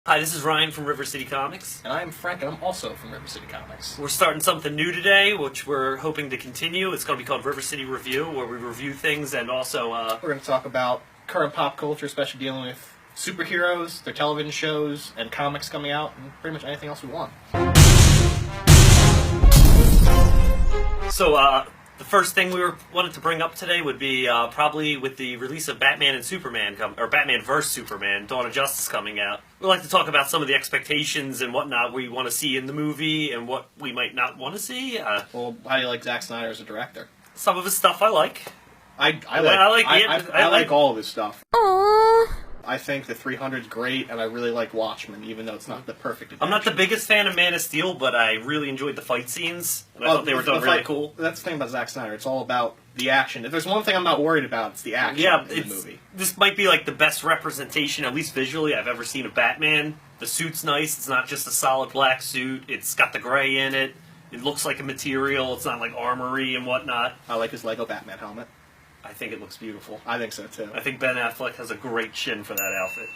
Hi, this is Ryan from River City Comics. And I'm Frank, and I'm also from River City Comics. We're starting something new today, which we're hoping to continue. It's going to be called River City Review, where we review things and also... We're going to talk about current pop culture, especially dealing with superheroes, their television shows, and comics coming out, and pretty much anything else we want. So, the first thing we wanted to bring up today would be probably with the release of Batman and Superman, or Batman vs. Superman, Dawn of Justice coming out. We'd like to talk about some of the expectations and whatnot we want to see in the movie and what we might not want to see. Well, how do you like Zack Snyder as a director? Some of his stuff I like. I like all of his stuff. I think the 300's great, and I really like Watchmen, even though it's not the perfect adaptation. I'm not the biggest fan of Man of Steel, but I really enjoyed the fight scenes. And I thought they were done really cool. That's the thing about Zack Snyder. It's all about the action. If there's one thing I'm not worried about, it's the action in the movie. This might be like the best representation, at least visually, I've ever seen of Batman. The suit's nice. It's not just a solid black suit. It's got the gray in it. It looks like a material. It's not like armory and whatnot. I like his Lego Batman helmet. I think it looks beautiful. I think so, too. I think Ben Affleck has a great chin for that outfit.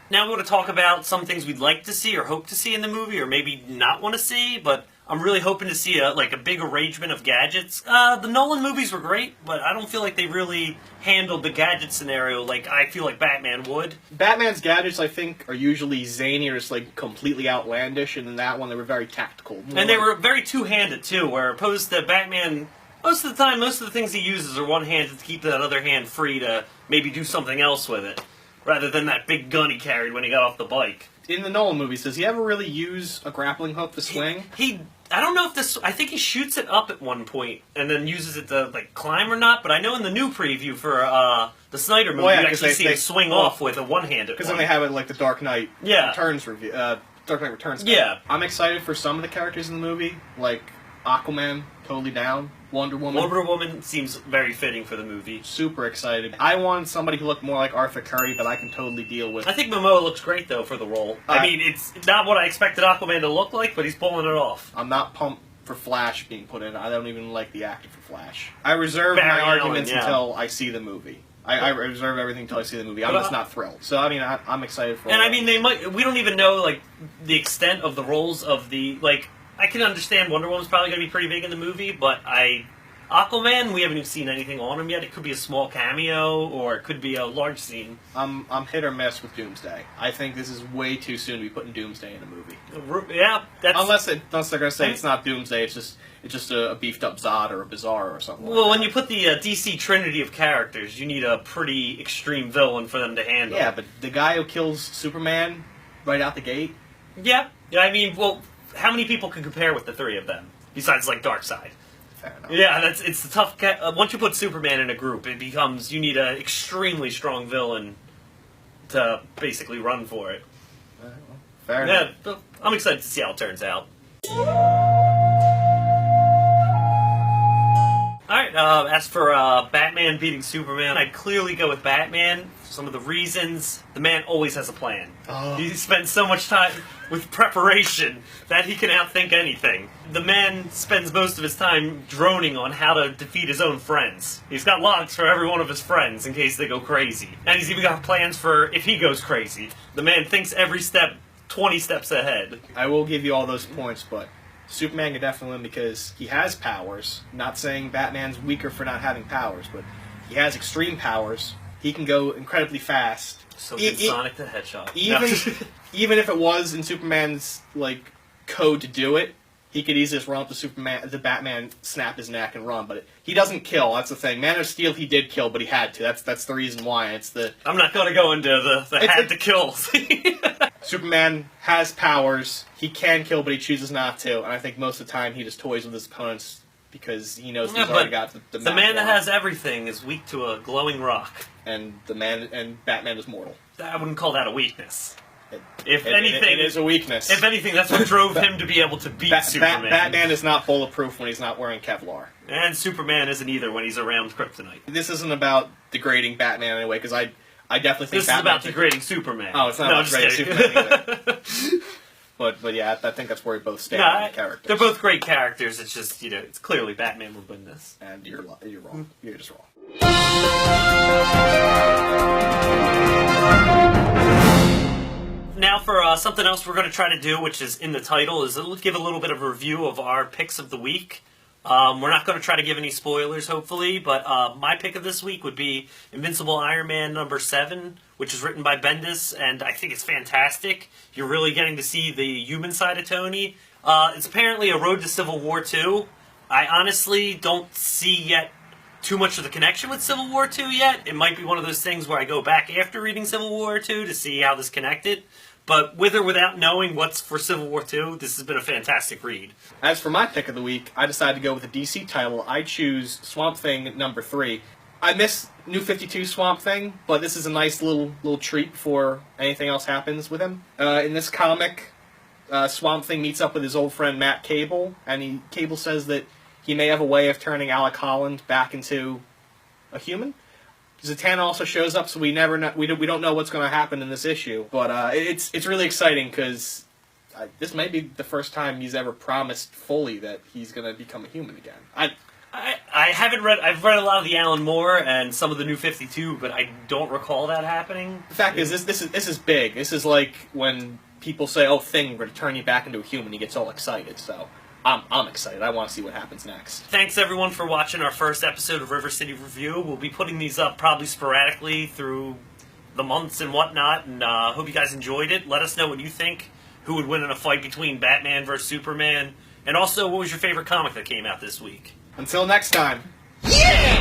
Now we want to talk about some things we'd like to see or hope to see in the movie, or maybe not want to see, but I'm really hoping to see a big arrangement of gadgets. The Nolan movies were great, but I don't feel like they really handled the gadget scenario like I feel like Batman would. Batman's gadgets, I think, are usually zany or just completely outlandish, and in that one they were very tactical. And they were very two-handed, too, where opposed to Batman... Most of the time, most of the things he uses are one-handed to keep that other hand free to maybe do something else with it, rather than that big gun he carried when he got off the bike. In the Nolan movies, does he ever really use a grappling hook to swing? I don't know if this... I think he shoots it up at one point and then uses it to, climb or not, but I know in the new preview for the Snyder movie, you actually see him swing off with a one-handed one. Because then they have it like the Dark Knight Returns review. Dark Knight Returns. Yeah. I'm excited for some of the characters in the movie, like Aquaman, totally down. Wonder Woman. Wonder Woman seems very fitting for the movie. Super excited. I want somebody who looked more like Arthur Curry, but I can totally deal with. I think Momoa looks great, though, for the role. I mean, it's not what I expected Aquaman to look like, but he's pulling it off. I'm not pumped for Flash being put in. I don't even like the actor for Flash. I reserve my arguments until I see the movie. I reserve everything until I see the movie. I'm just not thrilled. So, I mean, I'm excited for it. And, I mean, we don't even know, the extent of the roles of the, I can understand Wonder Woman's probably going to be pretty big in the movie, but Aquaman, we haven't even seen anything on him yet. It could be a small cameo, or it could be a large scene. I'm hit or miss with Doomsday. I think this is way too soon to be putting Doomsday in a movie. Yeah, that's... Unless they're going to say it's not Doomsday, it's just a beefed up Zod or a Bizarre or something. Well, when you put the DC trinity of characters, you need a pretty extreme villain for them to handle. Yeah, but the guy who kills Superman right out the gate? Yeah, I mean, well, how many people can compare with the three of them, besides, Darkseid? Fair enough. Yeah, it's the tough... once you put Superman in a group, it becomes... You need an extremely strong villain to basically run for it. Fair enough. Yeah, I'm excited to see how it turns out. Alright, as for Batman beating Superman, I'd clearly go with Batman. Some of the reasons, the man always has a plan. He spends so much time with preparation that he can outthink anything. The man spends most of his time droning on how to defeat his own friends. He's got logs for every one of his friends in case they go crazy. And he's even got plans for if he goes crazy. The man thinks every step 20 steps ahead. I will give you all those points, but Superman can definitely win because he has powers. Not saying Batman's weaker for not having powers, but he has extreme powers. He can go incredibly fast. So can Sonic the Hedgehog. Even if it was in Superman's code to do it, he could easily just run up to the Batman, snap his neck, and run. But he doesn't kill. That's the thing. Man of Steel, he did kill, but he had to. That's the reason why. I'm not going to go into the had to kill. Superman has powers. He can kill, but he chooses not to. And I think most of the time he just toys with his opponents because he knows he's already got the man that has everything is weak to a glowing rock. And Batman is mortal. I wouldn't call that a weakness. If anything, it is a weakness. If anything, that's what drove him to be able to beat Superman. Batman is not bulletproof when he's not wearing Kevlar. And Superman isn't either when he's around Kryptonite. This isn't about degrading Batman anyway, because I definitely think this is about degrading Superman. Oh, it's not about degrading Superman either. But yeah, I think that's where we both stand on the characters. They're both great characters. It's just, it's clearly Batman would win this. And you're wrong. You're just wrong. now for something else we're going to try to do, which is in the title, is give a little bit of a review of our picks of the week. We're not going to try to give any spoilers, hopefully, but my pick of this week would be Invincible Iron Man #7, which is written by Bendis, and I think it's fantastic. You're really getting to see the human side of Tony. It's apparently a road to Civil War II. I honestly don't see yet too much of the connection with Civil War II yet. It might be one of those things where I go back after reading Civil War II to see how this connected. But with or without knowing what's for Civil War II, this has been a fantastic read. As for my pick of the week, I decided to go with a DC title. I choose Swamp Thing #3. I miss New 52 Swamp Thing, but this is a nice little treat before anything else happens with him. In this comic, Swamp Thing meets up with his old friend Matt Cable, and Cable says that he may have a way of turning Alec Holland back into a human. Zatanna also shows up, so we don't know what's going to happen in this issue. But it's really exciting because this may be the first time he's ever promised fully that he's going to become a human again. I haven't read. I've read a lot of the Alan Moore and some of the New 52, but I don't recall that happening. The fact is, this is big. This is like when people say, "Oh, Thing, we're going to turn you back into a human." He gets all excited. So I'm excited. I want to see what happens next. Thanks everyone for watching our first episode of River City Review. We'll be putting these up probably sporadically through the months and whatnot, and hope you guys enjoyed it. Let us know what you think. Who would win in a fight between Batman versus Superman? And also, what was your favorite comic that came out this week? Until next time. Yeah!